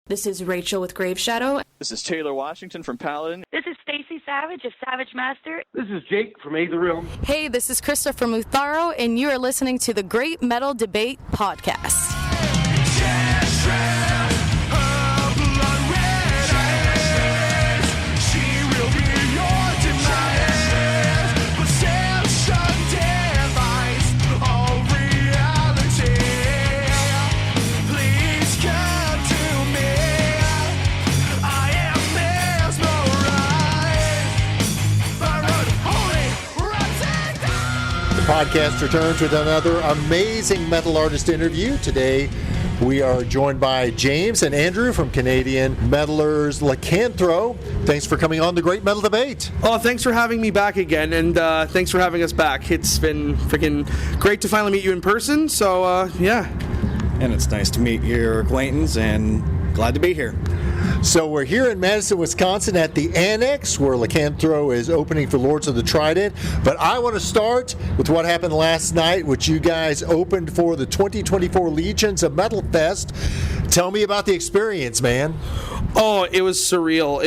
This is Rachel with Grave Shadow. This is Taylor Washington from Paladin. This is Stacy Savage of Savage Master. This is Jake from Aetherrealm. Hey, this is Krista from Utharo, and you are listening to the Great Metal Debate Podcast. Podcast returns with another amazing metal artist interview. Today we are joined by James and Andrew from Canadian metalers Lycanthro. Thanks for coming on the Great Metal Debate. Oh, thanks for having me back again, and thanks for having us back. It's been freaking great to finally meet you in person, so yeah. And it's nice to meet your acquaintance, and glad to be here. So we're here in Madison, Wisconsin at the Annex, where Lycanthro is opening for Lords of the Trident. But I want to start with what happened last night, which you guys opened for the 2024 Legions of Metal Fest. Tell me about the experience, man. Oh, it was surreal.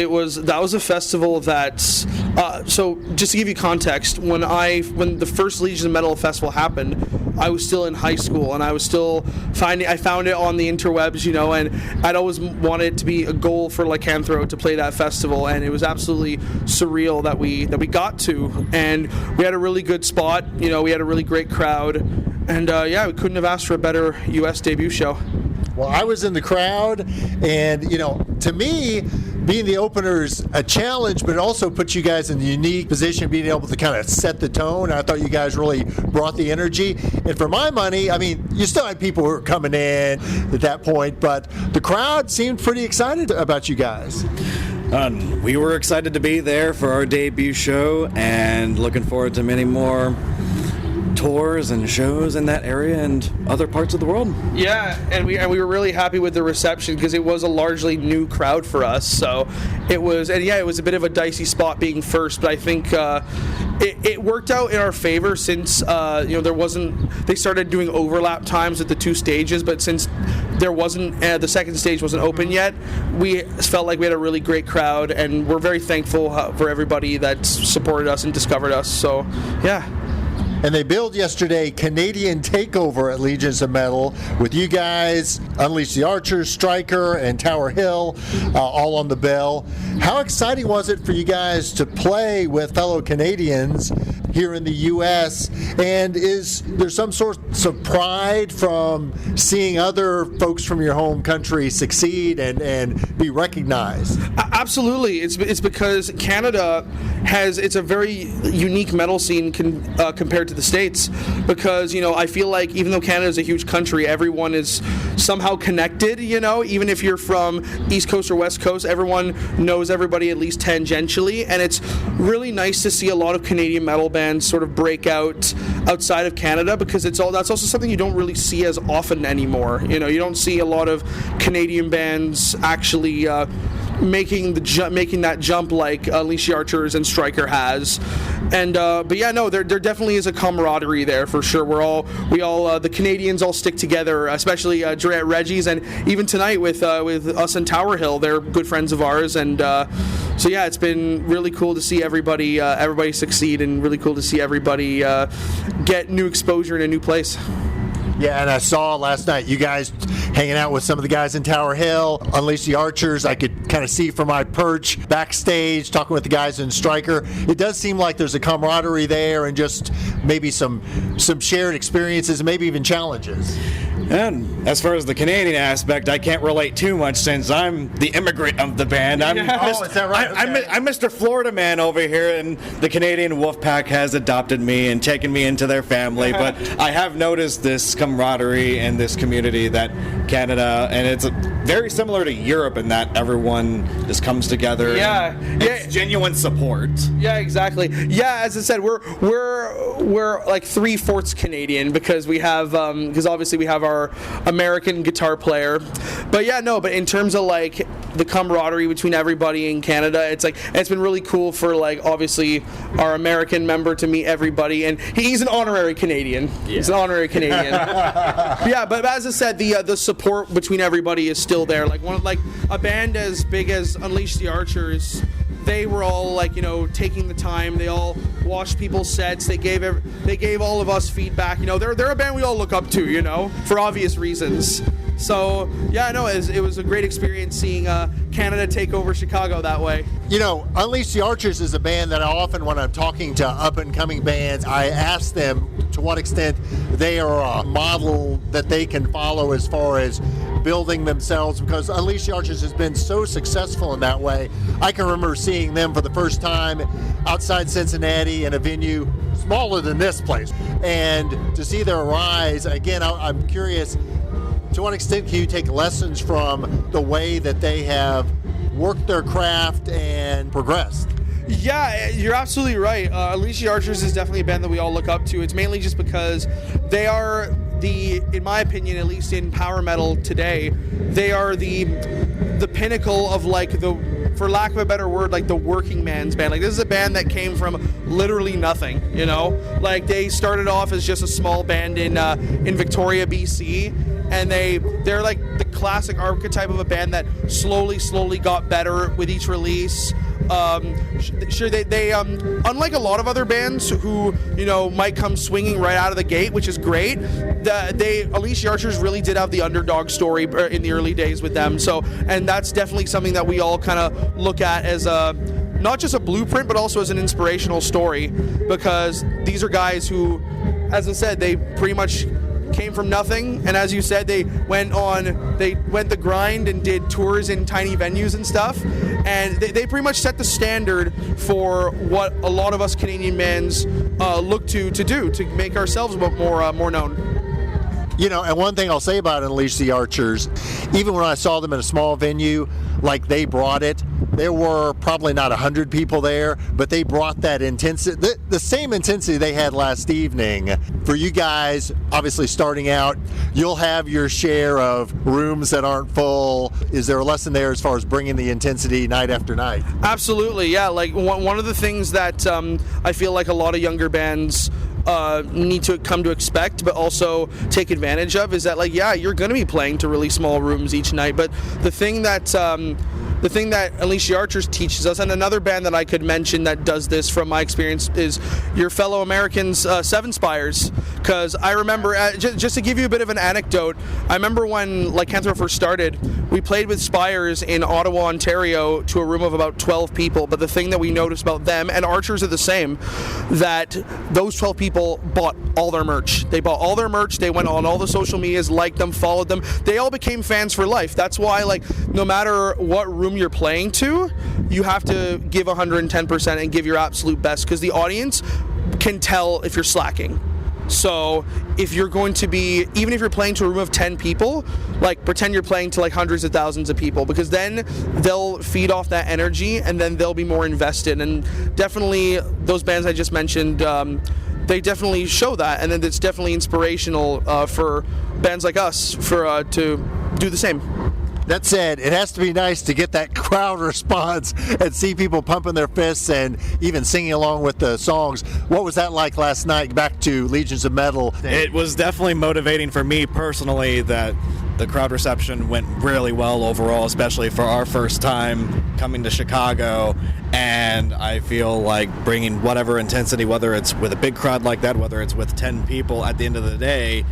That was a festival that. So just to give you context, when the first Legions of Metal Festival happened, I was still in high school, and I was still I found it on the interwebs, and I'd always wanted it to be a goal for Lycanthro to play that festival, and it was absolutely surreal that we got to, and we had a really good spot. We had a really great crowd, and we couldn't have asked for a better U.S. debut show. Well, I was in the crowd, and, to me, being the opener's a challenge, but it also puts you guys in the unique position of being able to kind of set the tone. I thought you guys really brought the energy. And for my money, you still had people who were coming in at that point, but the crowd seemed pretty excited about you guys. We were excited to be there for our debut show and looking forward to many more tours and shows in that area and other parts of the world. Yeah, and we were really happy with the reception because it was a largely new crowd for us. So it was a bit of a dicey spot being first, but I think it worked out in our favor since they started doing overlap times at the two stages, but since there wasn't the second stage wasn't open yet, we felt like we had a really great crowd, and we're very thankful for everybody that supported us and discovered us. So yeah. And they billed yesterday Canadian Takeover at Legions of Metal with you guys, Unleash the Archers, Striker, and Tower Hill all on the bill. How exciting was it for you guys to play with fellow Canadians here in the U.S.? And is there some sort of pride from seeing other folks from your home country succeed and be recognized? Absolutely. It's because Canada it's a very unique metal scene compared to the States, because I feel like even though Canada is a huge country, everyone is somehow connected. Even if you're from East Coast or West Coast, everyone knows everybody at least tangentially, and it's really nice to see a lot of Canadian metal bands sort of break out outside of Canada, because that's also something you don't really see as often anymore. You don't see a lot of Canadian bands actually making that jump like Unleash the Archers and Striker has, and there definitely is a camaraderie there for sure. We all the Canadians all stick together, especially at Reggie's, and even tonight with us and Tower Hill, they're good friends of ours, and it's been really cool to see everybody succeed, and really cool to see everybody get new exposure in a new place. Yeah, and I saw last night you guys hanging out with some of the guys in Tower Hill, Unleash the Archers. I could kind of see from my perch backstage, talking with the guys in Striker. It does seem like there's a camaraderie there, and just maybe some shared experiences, and maybe even challenges. And as far as the Canadian aspect, I can't relate too much since I'm the immigrant of the band. Is that right? I'm Mr. Florida man over here, and the Canadian Wolfpack has adopted me and taken me into their family. But I have noticed this camaraderie and this community that Canada, and it's very similar to Europe in that everyone just comes together. Yeah, it's genuine support. Yeah, exactly. Yeah, as I said, we're like 3/4 Canadian, because we have obviously we have our American guitar player. But yeah, no, but in terms of like the camaraderie between everybody in Canada, it's been really cool for like obviously our American member to meet everybody, and he's an honorary Canadian. Yeah. He's an honorary Canadian. Yeah, but as I said, the support between everybody is still there. Like a band as big as Unleash the Archers, they were all like, you know, taking the time. They all watched people's sets. They gave all of us feedback. You know, they're a band we all look up to, you know, for obvious reasons. So yeah, no, it was a great experience seeing Canada take over Chicago that way. You know, Unleash the Archers is a band that I often, when I'm talking to up-and-coming bands, I ask them to what extent they are a model that they can follow as far as building themselves, because Unleash the Archers has been so successful in that way. I can remember seeing them for the first time outside Cincinnati in a venue smaller than this place, and to see their rise, again, I'm curious, to what extent can you take lessons from the way that they have worked their craft and progressed? Yeah, you're absolutely right. Unleash the Archers is definitely a band that we all look up to. It's mainly just because they are in my opinion, at least in power metal today, they are the pinnacle of like for lack of a better word, like the working man's band. Like this is a band that came from literally nothing, you know? Like they started off as just a small band in Victoria, BC, and they're like the classic archetype of a band that slowly got better with each release. Sure, they unlike a lot of other bands who, you know, might come swinging right out of the gate, which is great, Unleash the Archers really did have the underdog story in the early days with them. So, and that's definitely something that we all kind of look at as not just a blueprint, but also as an inspirational story, because these are guys who, as I said, they pretty much came from nothing, and as you said, they went the grind and did tours in tiny venues and stuff, and they pretty much set the standard for what a lot of us Canadian bands look to do to make ourselves more known. You know, and one thing I'll say about Unleash the Archers, even when I saw them in a small venue, like they brought it, there were probably not 100 people there, but they brought that intensity, the same intensity they had last evening. For you guys, obviously starting out, you'll have your share of rooms that aren't full. Is there a lesson there as far as bringing the intensity night after night? Absolutely, yeah. Like one of the things that I feel like a lot of younger bands need to come to expect, but also take advantage of, is that, like, yeah, you're going to be playing to really small rooms each night, but the thing that Unleash the Archers teaches us, and another band that I could mention that does this from my experience, is your fellow Americans, Seven Spires. Because I remember, just to give you a bit of an anecdote, I remember when Lycanthro first started, we played with Spires in Ottawa, Ontario, to a room of about 12 people. But the thing that we noticed about them, and Archers are the same, that those 12 people bought all their merch. They bought all their merch, they went on all the social medias, liked them, followed them. They all became fans for life. That's why, like, no matter what room you're playing to, you have to give 110% and give your absolute best, because the audience can tell if you're slacking. So if you're going to be, even if you're playing to a room of 10 people, like, pretend you're playing to like hundreds of thousands of people, because then they'll feed off that energy and then they'll be more invested. And definitely those bands I just mentioned, they definitely show that, and then it's definitely inspirational for bands like us to do the same. That said, it has to be nice to get that crowd response and see people pumping their fists and even singing along with the songs. What was that like last night, back to Legions of Metal? It was definitely motivating for me personally that the crowd reception went really well overall, especially for our first time coming to Chicago. And I feel like bringing whatever intensity, whether it's with a big crowd like that, whether it's with 10 people, at the end of the day,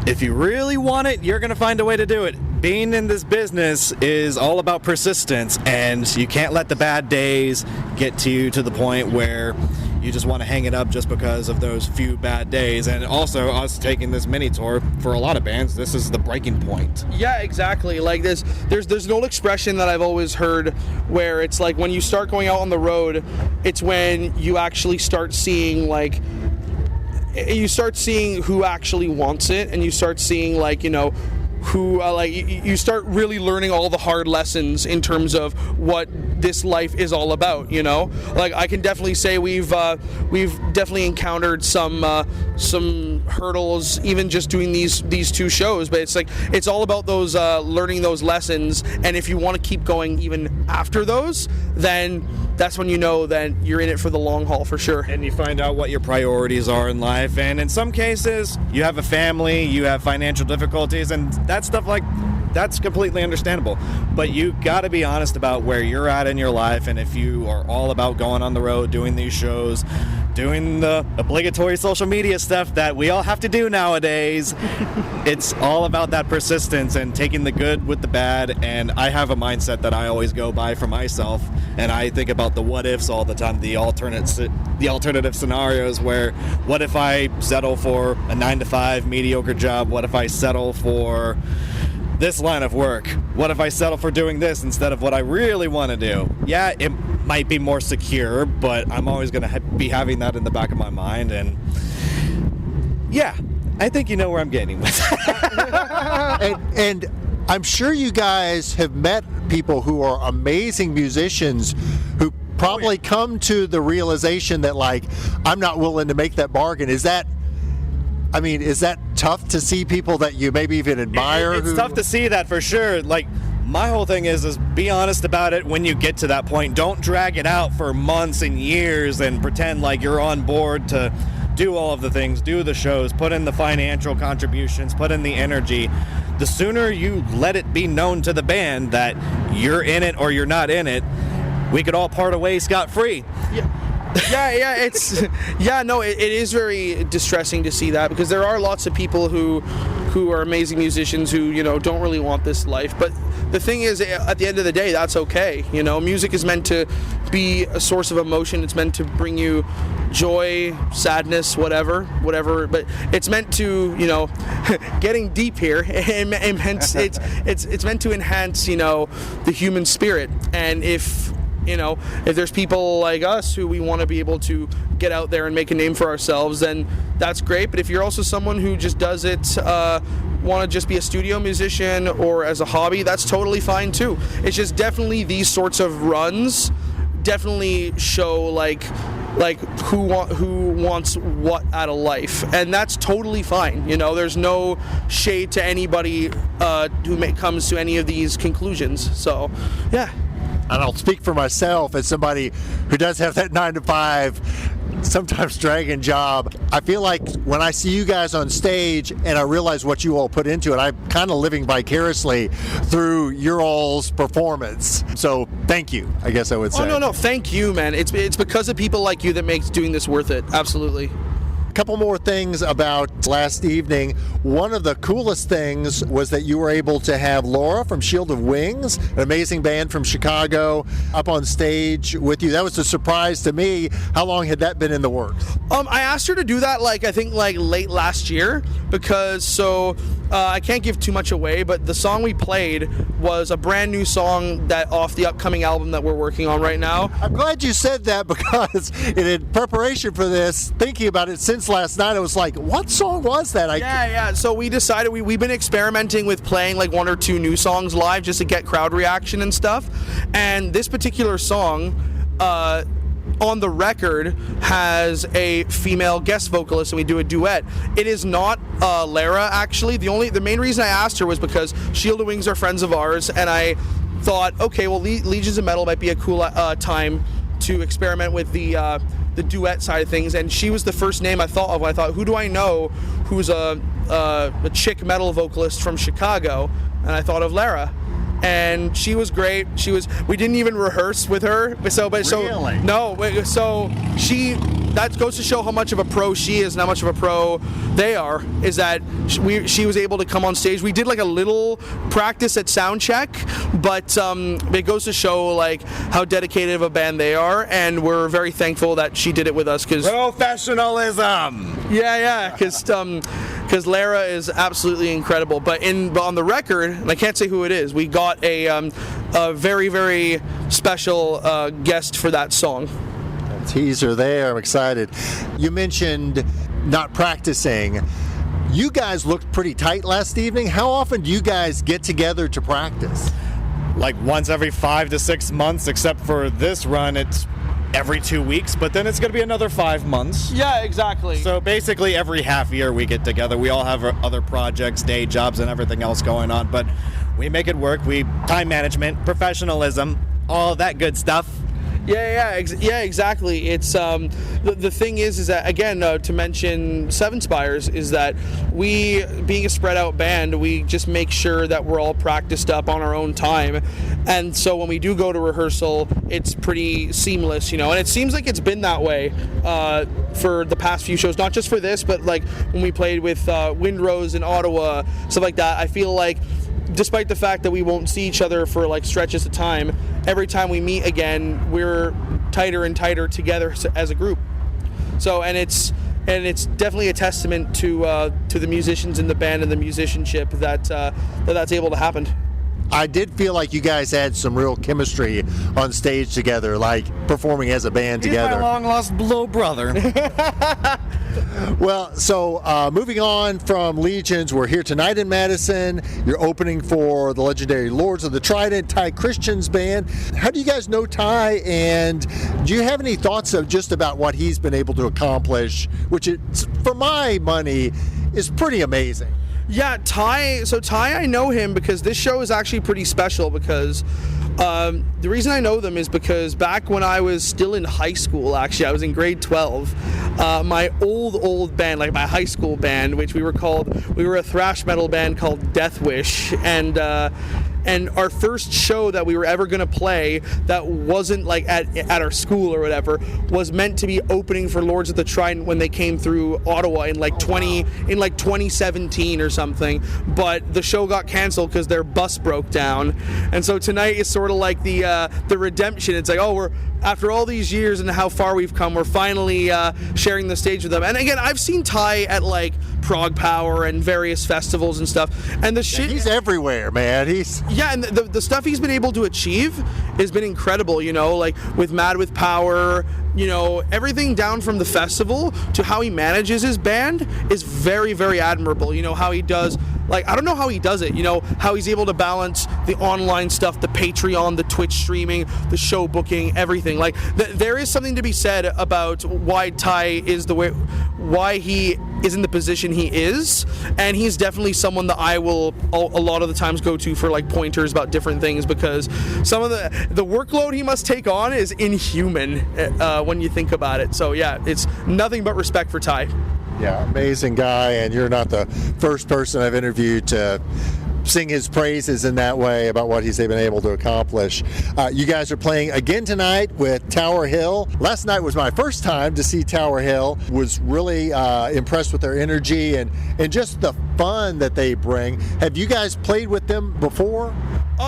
if you really want it, you're going to find a way to do it. Being in this business is all about persistence, and you can't let the bad days get to you to the point where you just want to hang it up just because of those few bad days. And also, us taking this mini tour, for a lot of bands, this is the breaking point. Yeah, exactly. Like, there's an old expression that I've always heard where it's like, when you start going out on the road, it's when you actually start seeing, like, you start seeing who actually wants it, and you start seeing, like, you know, like you start really learning all the hard lessons in terms of what this life is all about. Like I can definitely say we've definitely encountered some hurdles even just doing these two shows, but it's all about those learning those lessons, and if you want to keep going even after those, then that's when you know that you're in it for the long haul for sure. And you find out what your priorities are in life, and in some cases you have a family, you have financial difficulties, and that's completely understandable. But you got to be honest about where you're at in your life, and if you are all about going on the road, doing these shows, doing the obligatory social media stuff that we all have to do nowadays, it's all about that persistence and taking the good with the bad. And I have a mindset that I always go by for myself, and I think about the what ifs all the time, the alternative scenarios where what if I settle for a 9-to-5 mediocre job? What if I settle for this line of work? What if I settle for doing this instead of what I really want to do? Yeah, it might be more secure, but I'm always going to be having that in the back of my mind. And yeah, I think you know where I'm getting with that. and I'm sure you guys have met people who are amazing musicians who probably come to the realization that, like, I'm not willing to make that bargain. Is that tough to see people that you maybe even admire? It's tough to see that for sure. Like, my whole thing is be honest about it when you get to that point. Don't drag it out for months and years and pretend like you're on board to do all of the things, do the shows, put in the financial contributions, put in the energy. The sooner you let it be known to the band that you're in it or you're not in it, we could all part away scot-free. It is very distressing to see that, because there are lots of people who are amazing musicians who don't really want this life. But the thing is, at the end of the day, that's okay. Music is meant to be a source of emotion. It's meant to bring you joy, sadness, whatever. But it's meant to, getting deep here. It's meant to enhance, the human spirit. And if there's people like us who we want to be able to get out there and make a name for ourselves, then that's great. But if you're also someone who just does it, want to just be a studio musician or as a hobby, that's totally fine too. It's just definitely these sorts of runs definitely show like who wants what out of life, and that's totally fine. There's no shade to anybody who comes to any of these conclusions. So, yeah. And I'll speak for myself as somebody who does have that 9-to-5, sometimes dragging job. I feel like when I see you guys on stage and I realize what you all put into it, I'm kind of living vicariously through your all's performance. So thank you, I guess I would say. Oh, no, thank you, man. It's because of people like you that makes doing this worth it. Absolutely. Couple more things about last evening. One of the coolest things was that you were able to have Laura from Shield of Wings, an amazing band from Chicago, up on stage with you. That was a surprise to me. How long had that been in the works? I asked her to do that I think late last year, because I can't give too much away, but the song we played was a brand new song that off the upcoming album that we're working on right now. I'm glad you said that, because in preparation for this, thinking about it since last night, I was like, what song was that? Yeah. So we decided we've been experimenting with playing like one or two new songs live just to get crowd reaction and stuff. And this particular song, on the record, has a female guest vocalist, and we do a duet. It is not Lara, actually. The main reason I asked her was because Shield of Wings are friends of ours, and I thought, okay, well, Legions of Metal might be a cool time to experiment with the duet side of things, and she was the first name I thought of. I thought, who do I know who's a chick metal vocalist from Chicago? And I thought of Lara. And she was great. We didn't even rehearse with her. Really? No. So that goes to show how much of a pro she is and how much of a pro they are, is that she was able to come on stage. We did like a little practice at sound check, but it goes to show like how dedicated of a band they are, and we're very thankful that she did it with us. Professionalism! Yeah, because Lara is absolutely incredible. But on the record, and I can't say who it is, we got a very, very special guest for that song. Teaser there. I'm excited. You mentioned not practicing. You guys looked pretty tight last evening. How often do you guys get together to practice? Like once every 5 to 6 months, except for this run, it's every 2 weeks, but then it's going to be another 5 months. Yeah, exactly. So basically every half year we get together. We all have our other projects, day jobs, and everything else going on, but we make it work. Time management, professionalism, all that good stuff. Yeah, exactly. It's the thing is that, again, to mention Seven Spires, is that we, being a spread out band, we just make sure that we're all practiced up on our own time, and so when we do go to rehearsal, it's pretty seamless, and it seems like it's been that way for the past few shows, not just for this, but like when we played with Windrose in Ottawa, stuff like that. I feel like, despite the fact that we won't see each other for like stretches of time, every time we meet again, we're tighter and tighter together as a group. So, and it's definitely a testament to the musicians in the band and the musicianship that's able to happen. I did feel like you guys had some real chemistry on stage together, like performing as a band together. He's my long-lost little brother. Well, so moving on from Legions, we're here tonight in Madison. You're opening for the legendary Lords of the Trident, Ty Christian's band. How do you guys know Ty, and do you have any thoughts of just about what he's been able to accomplish, which, for my money, is pretty amazing? Yeah, Ty, I know him because this show is actually pretty special because the reason I know them is because back when I was still in high school, actually, I was in grade 12, my old band, like my high school band, which we were a thrash metal band called Death Wish, and our first show that we were ever going to play that wasn't like at our school or whatever was meant to be opening for Lords of the Trident when they came through Ottawa in like 2017 or something, but the show got canceled because their bus broke down. And so tonight is sort of like the redemption. It's like, oh, we're, after all these years and how far we've come, we're finally sharing the stage with them. And again, I've seen Ty at like Prague Power and various festivals and stuff, and the shit, he's everywhere, man. And the stuff he's been able to achieve has been incredible, like with Mad with Power, everything down from the festival to how he manages his band is very, very admirable. How he does, like, I don't know how he does it, how he's able to balance the online stuff, the Patreon, the Twitch streaming, the show booking, everything. Like, there is something to be said about why Ty is why he is in the position he is, and he's definitely someone that I will a lot of the times go to for like pointers about different things, because some of the workload he must take on is inhuman when you think about it. So yeah, it's nothing but respect for Ty. Yeah, amazing guy, and you're not the first person I've interviewed to sing his praises in that way about what he's been able to accomplish. You guys are playing again tonight with Tower Hill. Last night was my first time to see Tower Hill. Was really impressed with their energy and just the fun that they bring. Have you guys played with them before?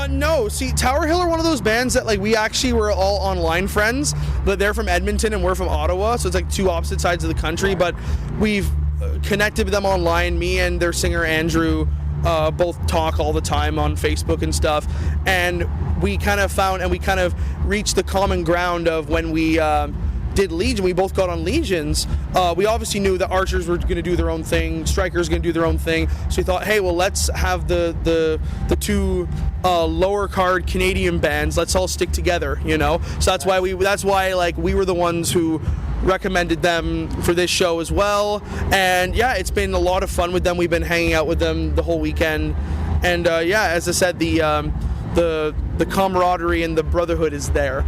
No. See, Tower Hill are one of those bands that like we actually were all online friends, but they're from Edmonton and we're from Ottawa, so it's like two opposite sides of the country, but we've connected with them online. Me and their singer Andrew both talk all the time on Facebook and stuff, and we kind of reached the common ground of when we did Legion. We both got on Legions. We obviously knew that Archers were going to do their own thing, Strikers going to do their own thing, so we thought, hey, well, let's have the two lower card Canadian bands, let's all stick together, so that's why we were the ones who recommended them for this show as well. And yeah, it's been a lot of fun with them. We've been hanging out with them the whole weekend, and as I said, the camaraderie and the brotherhood is there.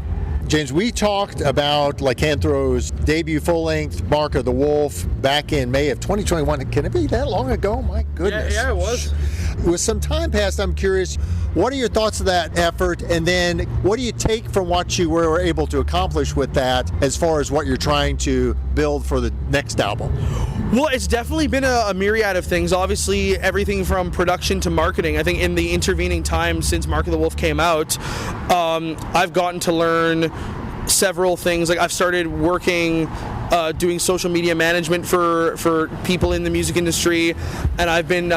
James, we talked about Lycanthro's debut full-length Mark of the Wolf back in May of 2021. Can it be that long ago? My goodness. Yeah, it was. With some time passed, I'm curious, what are your thoughts of that effort, and then what do you take from what you were able to accomplish with that as far as what you're trying to build for the next album? Well, it's definitely been a myriad of things. Obviously, everything from production to marketing. I think in the intervening time since Mark of the Wolf came out, I've gotten to learn several things. Like, I've started working doing social media management for people in the music industry, and I've been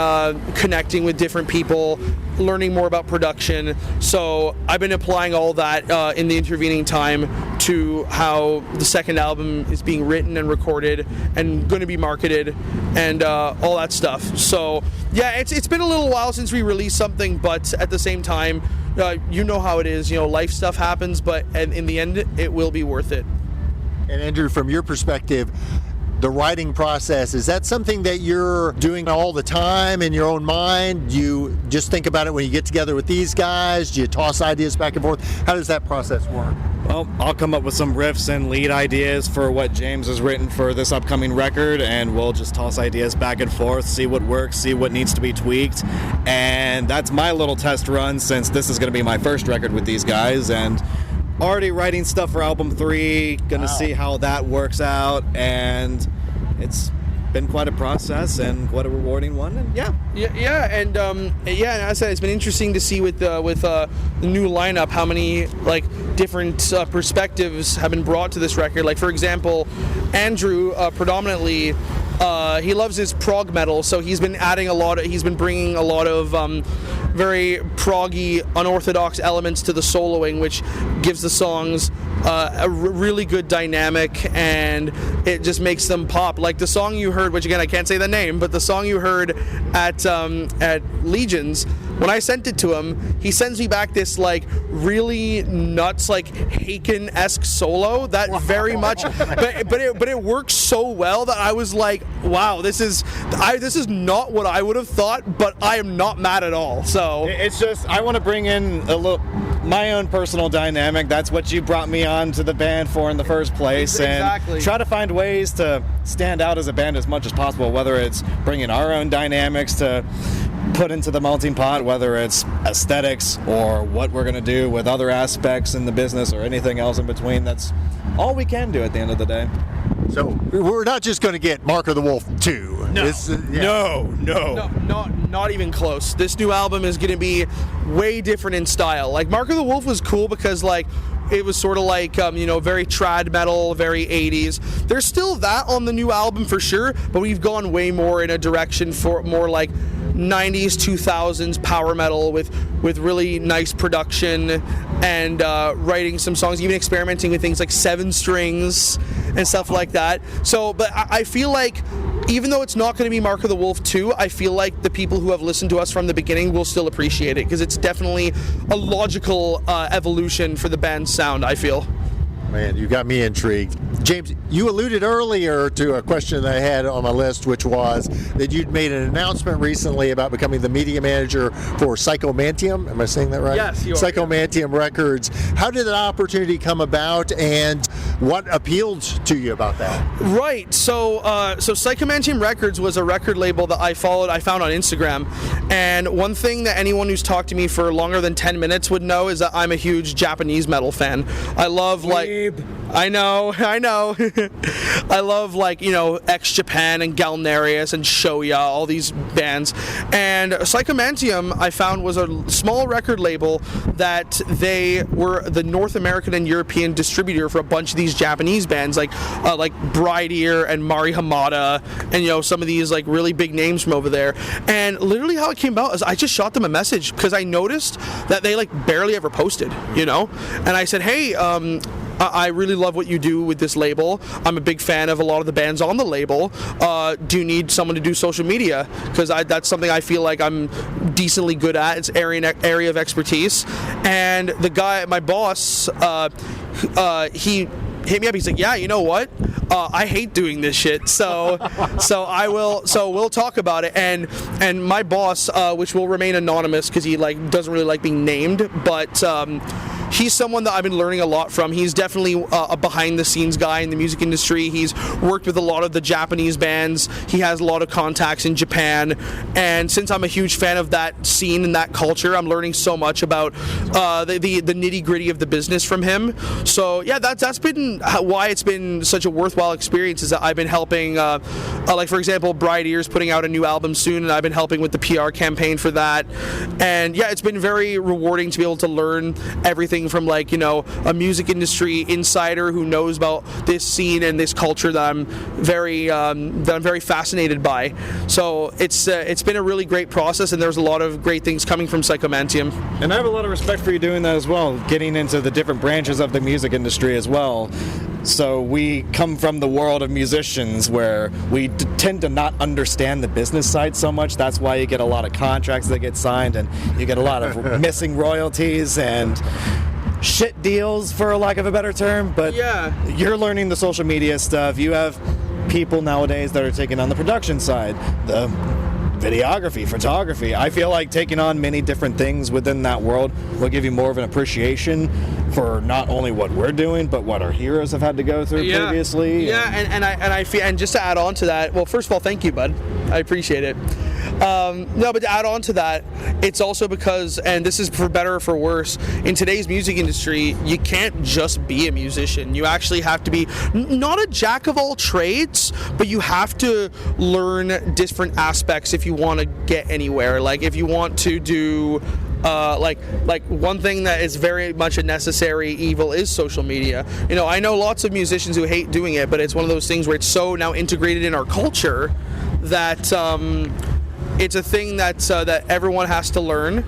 connecting with different people, learning more about production. So I've been applying all that in the intervening time to how the second album is being written and recorded and going to be marketed and all that stuff. So yeah, it's been a little while since we released something, but at the same time, you know how it is. Life stuff happens, but in the end, it will be worth it. And Andrew, from your perspective, the writing process, is that something that you're doing all the time in your own mind? Do you just think about it when you get together with these guys? Do you toss ideas back and forth? How does that process work? Well, I'll come up with some riffs and lead ideas for what James has written for this upcoming record, and we'll just toss ideas back and forth, see what works, see what needs to be tweaked. And that's my little test run, since this is going to be my first record with these guys, and already writing stuff for album 3, gonna see how that works out, and it's been quite a process and quite a rewarding one. And and as I said, it's been interesting to see with the new lineup how many different perspectives have been brought to this record. Like, for example, Andrew predominantly he loves his prog metal, so he's been bringing a lot of very proggy, unorthodox elements to the soloing, which gives the songs a really good dynamic, and it just makes them pop. Like the song you heard, which again I can't say the name, but the song you heard at Legions, when I sent it to him, he sends me back this really nuts Haken-esque solo that very much, but it works so well that I was like, wow, this is not what I would have thought, but I am not mad at all. So it's just, I want to bring in a little my own personal dynamic. That's what you brought me on to the band for in the first place. Exactly. And try to find ways to stand out as a band as much as possible, whether it's bringing our own dynamics to put into the melting pot, whether it's aesthetics or what we're going to do with other aspects in the business or anything else in between. That's all we can do at the end of the day. So we're not just going to get Mark of the Wolf 2. No. Not even close. This new album is going to be way different in style. Like, Mark of the Wolf was cool because it was sort of very trad metal, very 80s. There's still that on the new album for sure, but we've gone way more in a direction for more 90s, 2000s power metal with really nice production and writing some songs, even experimenting with things like 7 strings and stuff like that. So, but I feel like even though it's not going to be Mark of the Wolf 2, I feel like the people who have listened to us from the beginning will still appreciate it, because it's definitely a logical evolution for the band's sound, I feel. Man, you got me intrigued. James, you alluded earlier to a question that I had on my list, which was that you'd made an announcement recently about becoming the media manager for Psychomantium. Am I saying that right? Yes, you are. Psychomantium Records. How did that opportunity come about, and what appealed to you about that? Right. So Psychomantium Records was a record label that I found on Instagram. And one thing that anyone who's talked to me for longer than 10 minutes would know is that I'm a huge Japanese metal fan. I love I know. I love Ex-Japan and Galnerius and Shoya, all these bands. And Psychomantium, I found, was a small record label that they were the North American and European distributor for a bunch of these Japanese bands like Bride Ear and Mari Hamada and some of these really big names from over there. And literally how it came about is I just shot them a message because I noticed that they barely ever posted, and I said, hey, I really love what you do with this label. I'm a big fan of a lot of the bands on the label. Do you need someone to do social media? Because that's something I feel like I'm decently good at. It's area of expertise. And the guy, my boss, he hit me up. He's like, yeah, you know what? I hate doing this shit. So we'll talk about it. And my boss, which will remain anonymous because he doesn't really like being named, but he's someone that I've been learning a lot from. He's definitely a behind-the-scenes guy in the music industry. He's worked with a lot of the Japanese bands. He has a lot of contacts in Japan. And since I'm a huge fan of that scene and that culture, I'm learning so much about the nitty-gritty of the business from him. So, yeah, that's been why it's been such a worthwhile experience, is that I've been helping, for example, Bride Ear's putting out a new album soon, and I've been helping with the PR campaign for that. And, yeah, it's been very rewarding to be able to learn everything coming from like, you know, a music industry insider who knows about this scene and this culture that I'm very fascinated by. So it's been a really great process, and there's a lot of great things coming from Psychomantium. And I have a lot of respect for you doing that as well, getting into the different branches of the music industry as well. So we come from the world of musicians where we tend to not understand the business side so much. That's why you get a lot of contracts that get signed, and you get a lot of missing royalties and shit deals, for lack of a better term. But yeah, you're learning the social media stuff. You have people nowadays that are taking on the production side, the videography, photography. I feel like taking on many different things within that world will give you more of an appreciation for not only what we're doing, but what our heroes have had to go through previously. Yeah, and I feel, and just to add on to that, well, first of all, thank you, bud. I appreciate it. No, but to add on to that, it's also because, and this is for better or for worse, in today's music industry, you can't just be a musician. You actually have to be not a jack of all trades, but you have to learn different aspects if you want to get anywhere. Like if you want to do like one thing that is very much a necessary evil is social media. You know, I know lots of musicians who hate doing it, but it's one of those things where it's so now integrated in our culture that it's a thing that everyone has to learn.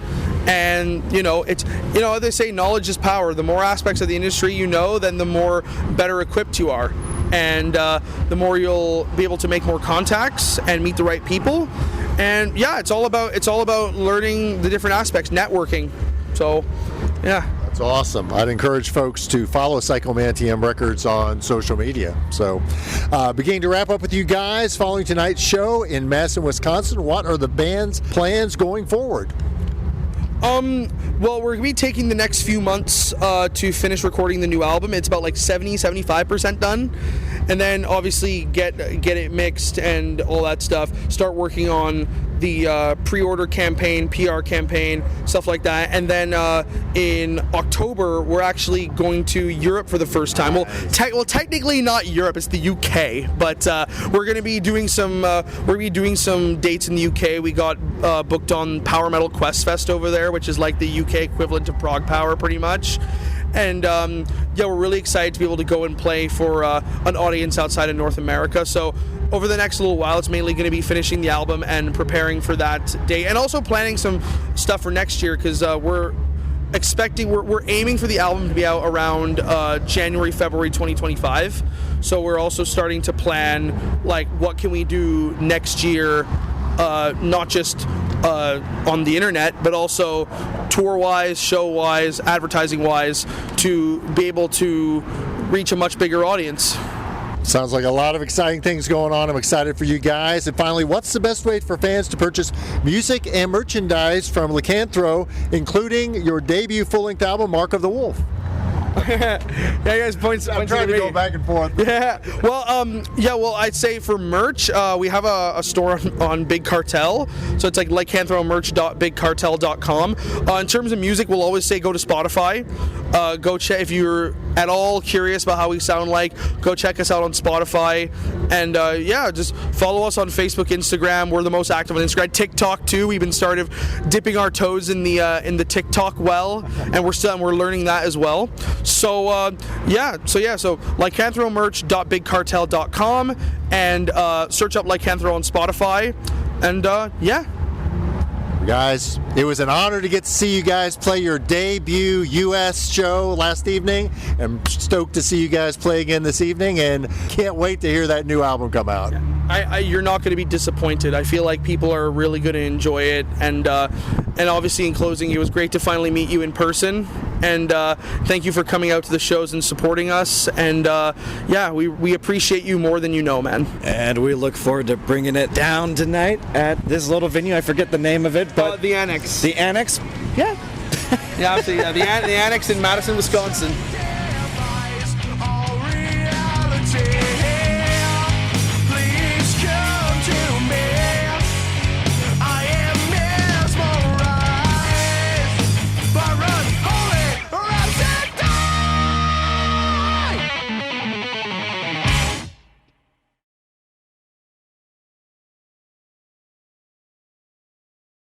And you know, it's, you know, they say knowledge is power. The more aspects of the industry you know, then the more better equipped you are, and the more you'll be able to make more contacts and meet the right people. And yeah, it's all about learning the different aspects, networking. So yeah, that's awesome. I'd encourage folks to follow Psychomantium Records on social media. So beginning to wrap up with you guys, following tonight's show in Madison, Wisconsin, what are the band's plans going forward? Well, we're going to be taking the next few months to finish recording the new album. It's about like 70-75% done. And then obviously get it mixed and all that stuff. Start working on the pre-order campaign, PR campaign, stuff like that. And then in October, we're actually going to Europe for the first time. Well, technically not Europe, it's the UK. But we're going to be doing some dates in the UK. We got booked on Power Metal Quest Fest over there, which is like the UK equivalent to Prague Power, pretty much. And yeah, we're really excited to be able to go and play for an audience outside of North America. So over the next little while, it's mainly going to be finishing the album and preparing for that day, and also planning some stuff for next year, because we're aiming for the album to be out around January, February 2025. So we're also starting to plan like what can we do next year, not just on the internet, but also tour-wise, show-wise, advertising-wise, to be able to reach a much bigger audience. Sounds like a lot of exciting things going on. I'm excited for you guys. And finally, what's the best way for fans to purchase music and merchandise from Lycanthro, including your debut full-length album, Mark of the Wolf? Yeah, guys, points. I'm trying to go back and forth. Yeah. Well, I'd say for merch, we have a store on Big Cartel, so it's like lycanthromerch.bigcartel.com. In terms of music, we'll always say go to Spotify. Go check if you're at all curious about how we sound like. Go check us out on Spotify, and yeah, just follow us on Facebook, Instagram. We're the most active on Instagram. TikTok too. We've been started dipping our toes in the TikTok well, and we're learning that as well. So so lycanthromerch.bigcartel.com, and search up Lycanthro on Spotify, and yeah. Guys, it was an honor to get to see you guys play your debut U.S. show last evening. I'm stoked to see you guys play again this evening, and can't wait to hear that new album come out. You're not going to be disappointed. I feel like people are really going to enjoy it, and obviously in closing, it was great to finally meet you in person, and thank you for coming out to the shows and supporting us, and yeah, we appreciate you more than you know, man. And we look forward to bringing it down tonight at this little venue. I forget the name of it, but the Annex. The Annex? Yeah. Yeah, absolutely. Yeah, the Annex in Madison, Wisconsin.